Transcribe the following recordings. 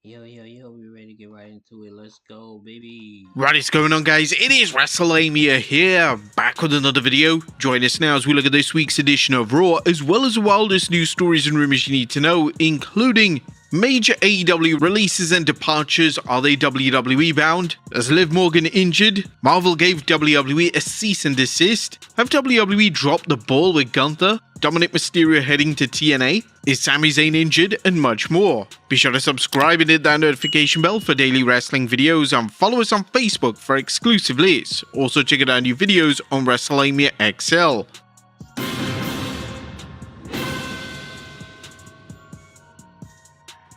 Yo, we ready to get right into it. Let's go, baby. What is going on, guys? It is WrestleMania here, back with another video. Join us now as we look at this week's edition of Raw, as well as the wildest news stories and rumors you need to know, including major AEW releases and departures. Are they WWE bound? Is Liv Morgan injured? Marvel gave WWE a cease and desist? Have WWE dropped the ball with Gunther? Dominic Mysterio heading to TNA? Is Sami Zayn injured? And much more. Be sure to subscribe and hit that notification bell for daily wrestling videos, and follow us on Facebook for exclusive lists. Also check out our new videos on WrestleMania XL.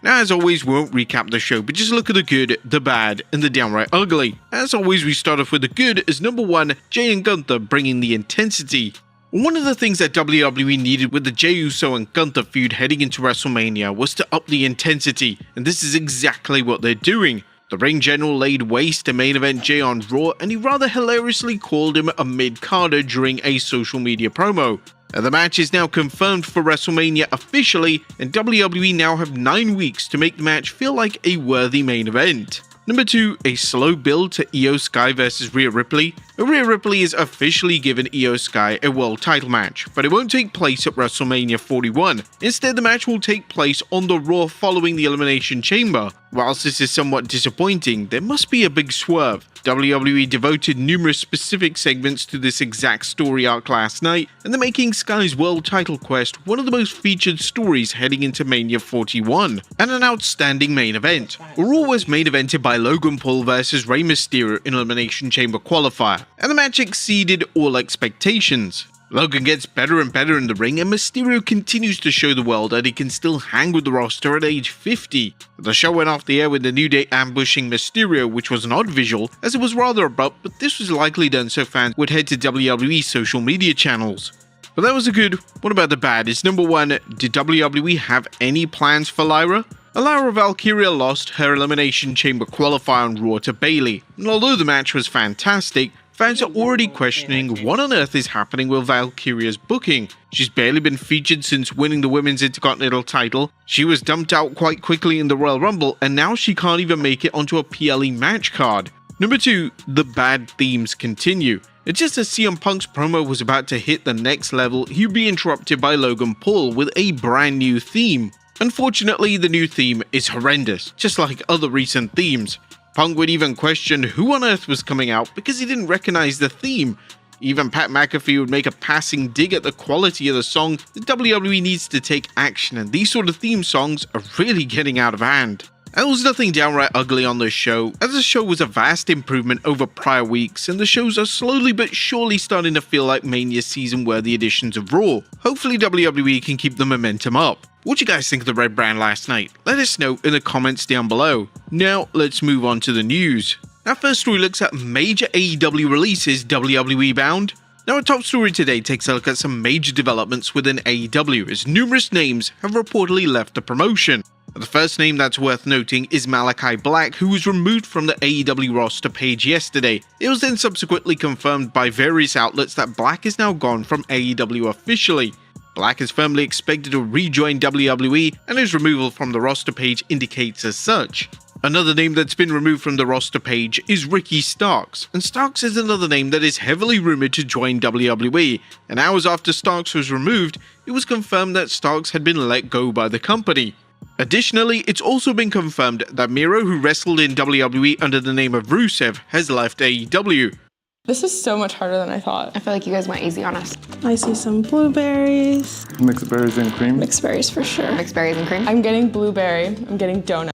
Now, as always, we won't recap the show, but just look at the good, the bad, and the downright ugly. As always, we start off with the good as number one, Jay and Gunther bringing the intensity. One of the things that WWE needed with the Jey Uso and Gunther feud heading into WrestleMania was to up the intensity, and this is exactly what they're doing. The ring general laid waste to main event Jey on Raw, and he rather hilariously called him a mid-carder during a social media promo. The match is now confirmed for WrestleMania officially, and WWE now have 9 weeks to make the match feel like a worthy main event. Number 2, a slow build to Io Sky vs Rhea Ripley. Rhea Ripley is officially given Io Sky a world title match, but it won't take place at WrestleMania 41. Instead, the match will take place on the Raw following the Elimination Chamber. Whilst this is somewhat disappointing, there must be a big swerve. WWE devoted numerous specific segments to this exact story arc last night, and they're making Sky's world title quest one of the most featured stories heading into Mania 41, and an outstanding main event. Raw was main evented by Logan Paul vs Rey Mysterio in Elimination Chamber qualifier, and the match exceeded all expectations. Logan gets better and better in the ring, and Mysterio continues to show the world that he can still hang with the roster at age 50. The show went off the air with the New Day ambushing Mysterio, which was an odd visual, as it was rather abrupt, but this was likely done so fans would head to WWE social media channels. But that was the good. What about the bad? Is number 1, did WWE have any plans for Lyra? Lyra Valkyria lost her Elimination Chamber qualifier on Raw to Bayley, and although the match was fantastic, fans are already questioning what on earth is happening with Valkyria's booking. She's barely been featured since winning the Women's Intercontinental title, she was dumped out quite quickly in the Royal Rumble, and now she can't even make it onto a PLE match card. Number 2, the bad themes continue. It's just as CM Punk's promo was about to hit the next level, he'd be interrupted by Logan Paul with a brand new theme. Unfortunately, the new theme is horrendous, just like other recent themes. Punk would even question who on earth was coming out because he didn't recognize the theme. Even Pat McAfee would make a passing dig at the quality of the song. The WWE needs to take action, and these sort of theme songs are really getting out of hand. There was nothing downright ugly on this show, as the show was a vast improvement over prior weeks, and the shows are slowly but surely starting to feel like Mania season-worthy editions of Raw. Hopefully WWE can keep the momentum up. What do you guys think of the red brand last night? Let us know in the comments down below. Now, let's move on to the news. Our first story looks at major AEW releases WWE bound. Now, our top story today takes a look at some major developments within AEW, as numerous names have reportedly left the promotion. The first name that's worth noting is Malachi Black, who was removed from the AEW roster page yesterday. It was then subsequently confirmed by various outlets that Black is now gone from AEW officially. Black is firmly expected to rejoin WWE, and his removal from the roster page indicates as such. Another name that's been removed from the roster page is Ricky Starks, and Starks is another name that is heavily rumored to join WWE, and hours after Starks was removed, it was confirmed that Starks had been let go by the company. Additionally, it's also been confirmed that Miro, who wrestled in WWE under the name of Rusev, has left AEW. This is so much harder than I thought. I feel like you guys went easy on us. I see some blueberries. Mixed berries and cream. Mixed berries for sure. Mixed berries and cream. I'm getting blueberry. I'm getting donut.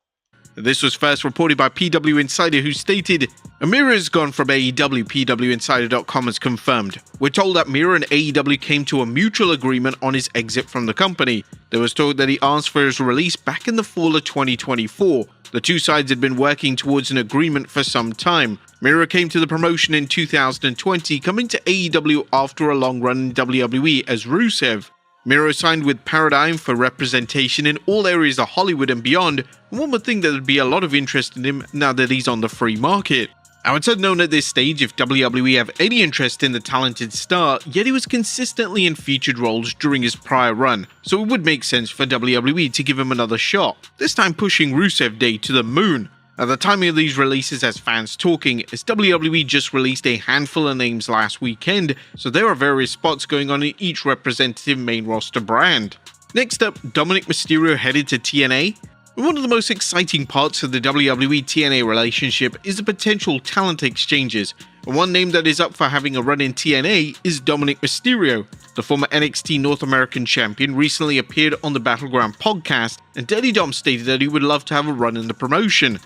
This was first reported by PW Insider, who stated, Amira has gone from AEW, PWInsider.com has confirmed. We're told that Miro and AEW came to a mutual agreement on his exit from the company. There was talk that he asked for his release back in the fall of 2024. The two sides had been working towards an agreement for some time. Miro came to the promotion in 2020, coming to AEW after a long run in WWE as Rusev. Miro signed with Paradigm for representation in all areas of Hollywood and beyond, and one would think there would be a lot of interest in him now that he's on the free market. Now, it's unknown at this stage if WWE have any interest in the talented star, yet he was consistently in featured roles during his prior run, so it would make sense for WWE to give him another shot, this time pushing Rusev Day to the moon. Now, the timing of these releases has fans talking, as WWE just released a handful of names last weekend, so there are various spots going on in each representative main roster brand. Next up, Dominic Mysterio headed to TNA. One of the most exciting parts of the WWE TNA relationship is the potential talent exchanges, and one name that is up for having a run in TNA is Dominic Mysterio. The former NXT North American champion recently appeared on the Battleground podcast, and Daddy Dom stated that he would love to have a run in the promotion.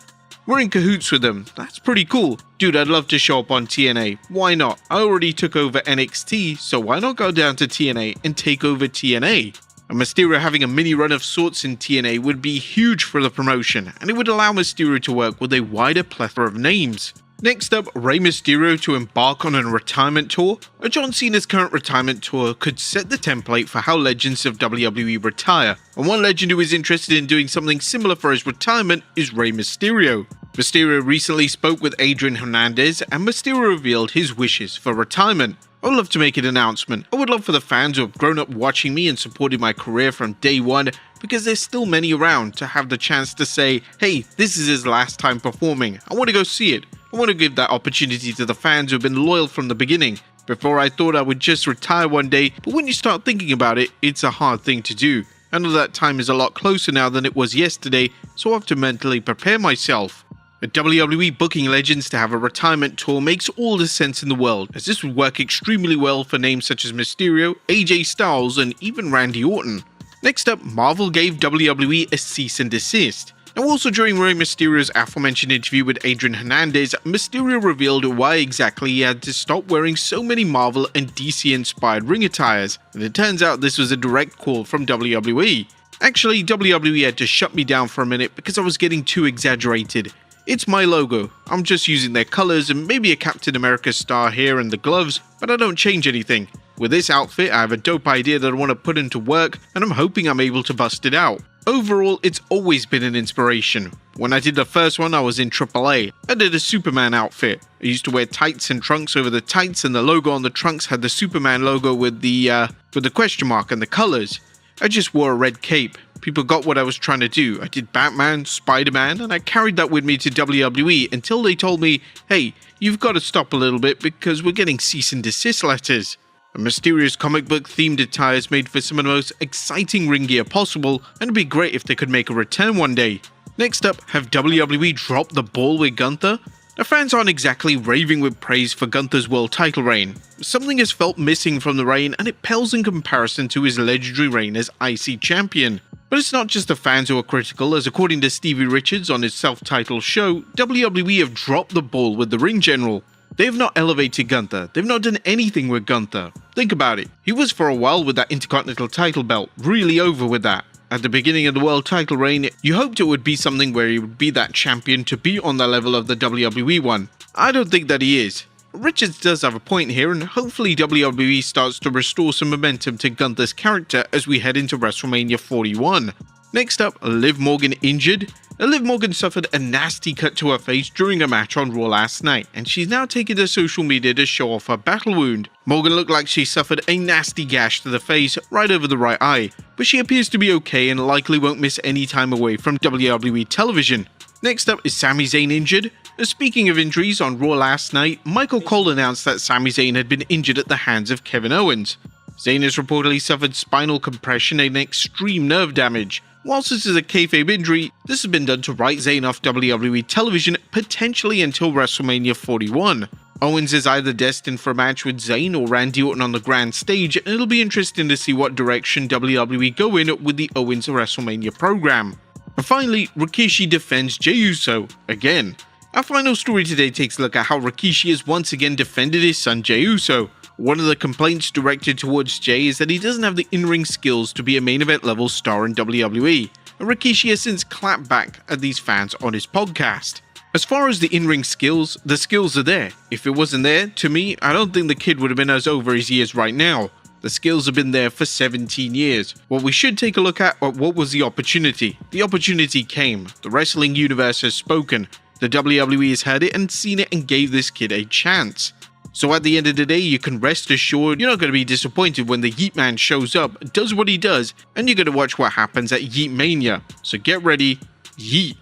We're in cahoots with him, that's pretty cool. Dude, I'd love to show up on TNA, why not? I already took over NXT, so why not go down to TNA and take over TNA? And Mysterio having a mini run of sorts in TNA would be huge for the promotion, and it would allow Mysterio to work with a wider plethora of names. Next up, Rey Mysterio to embark on a retirement tour. John Cena's current retirement tour could set the template for how legends of WWE retire, and one legend who is interested in doing something similar for his retirement is Rey Mysterio. Mysterio recently spoke with Adrian Hernandez, and Mysterio revealed his wishes for retirement. I would love to make an announcement. I would love for the fans who have grown up watching me and supported my career from day one, because there's still many around, to have the chance to say, hey, this is his last time performing. I want to go see it. I want to give that opportunity to the fans who have been loyal from the beginning. Before I thought I would just retire one day, but when you start thinking about it, it's a hard thing to do. I know that time is a lot closer now than it was yesterday, so I have to mentally prepare myself. A WWE booking legends to have a retirement tour makes all the sense in the world, as this would work extremely well for names such as Mysterio, AJ Styles, and even Randy Orton. Next up, Marvel gave WWE a cease and desist. Now, also during Rey Mysterio's aforementioned interview with Adrian Hernandez, Mysterio revealed why exactly he had to stop wearing so many Marvel and DC-inspired ring attires, and it turns out this was a direct call from WWE. Actually, WWE had to shut me down for a minute because I was getting too exaggerated. It's my logo, I'm just using their colors and maybe a Captain America star here and the gloves, but I don't change anything. With this outfit, I have a dope idea that I want to put into work, and I'm hoping I'm able to bust it out. Overall, it's always been an inspiration. When I did the first one, I was in AAA. I did a Superman outfit. I used to wear tights and trunks over the tights, and the logo on the trunks had the Superman logo with the question mark and the colors. I just wore a red cape. People got what I was trying to do. I did Batman, Spider-Man, and I carried that with me to WWE until they told me, hey, you've got to stop a little bit because we're getting cease and desist letters. A mysterious comic book themed attire is made for some of the most exciting ring gear possible, and it'd be great if they could make a return one day. Next up, have WWE dropped the ball with Gunther? The fans aren't exactly raving with praise for Gunther's world title reign. Something is felt missing from the reign, and it pales in comparison to his legendary reign as IC champion. But it's not just the fans who are critical, as according to Stevie Richards on his self-titled show, WWE have dropped the ball with the ring general. They have not elevated Gunther, they've not done anything with Gunther. Think about it, he was for a while with that Intercontinental title belt, really over with that. At the beginning of the world title reign, you hoped it would be something where he would be that champion to be on the level of the WWE one. I don't think that he is. Richards does have a point here, and hopefully WWE starts to restore some momentum to Gunther's character as we head into WrestleMania 41. Next up, Liv Morgan injured. Liv Morgan suffered a nasty cut to her face during a match on Raw last night, and she's now taken to social media to show off her battle wound. Morgan looked like she suffered a nasty gash to the face right over the right eye, but she appears to be okay and likely won't miss any time away from WWE television. Next up is Sami Zayn injured. Speaking of injuries, on Raw last night, Michael Cole announced that Sami Zayn had been injured at the hands of Kevin Owens. Zayn has reportedly suffered spinal compression and extreme nerve damage. Whilst this is a kayfabe injury, this has been done to write Zayn off WWE television potentially until WrestleMania 41. Owens is either destined for a match with Zayn or Randy Orton on the grand stage, and it'll be interesting to see what direction WWE go in with the Owens WrestleMania program. And finally, Rikishi defends Jey Uso again. Our final story today takes a look at how Rikishi has once again defended his son Jey Uso. One of the complaints directed towards Jey is that he doesn't have the in-ring skills to be a main event level star in WWE, and Rikishi has since clapped back at these fans on his podcast. As far as the in-ring skills, the skills are there. If it wasn't there, to me, I don't think the kid would have been as over as he is right now. The skills have been there for 17 years. What we should take a look at, what was the opportunity? The opportunity came. The wrestling universe has spoken. The WWE has heard it and seen it and gave this kid a chance. So at the end of the day, you can rest assured you're not going to be disappointed when the Yeet Man shows up, does what he does, and you're going to watch what happens at Yeet Mania. So get ready, Yeet.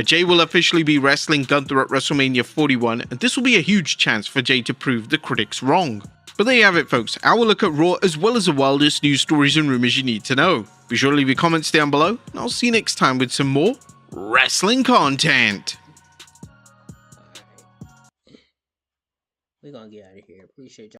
Jay will officially be wrestling Gunther at WrestleMania 41, and this will be a huge chance for Jay to prove the critics wrong. But there you have it, folks, our look at Raw as well as the wildest news stories and rumors you need to know. Be sure to leave your comments down below, and I'll see you next time with some more wrestling content. We're gonna get out of here. Appreciate y'all.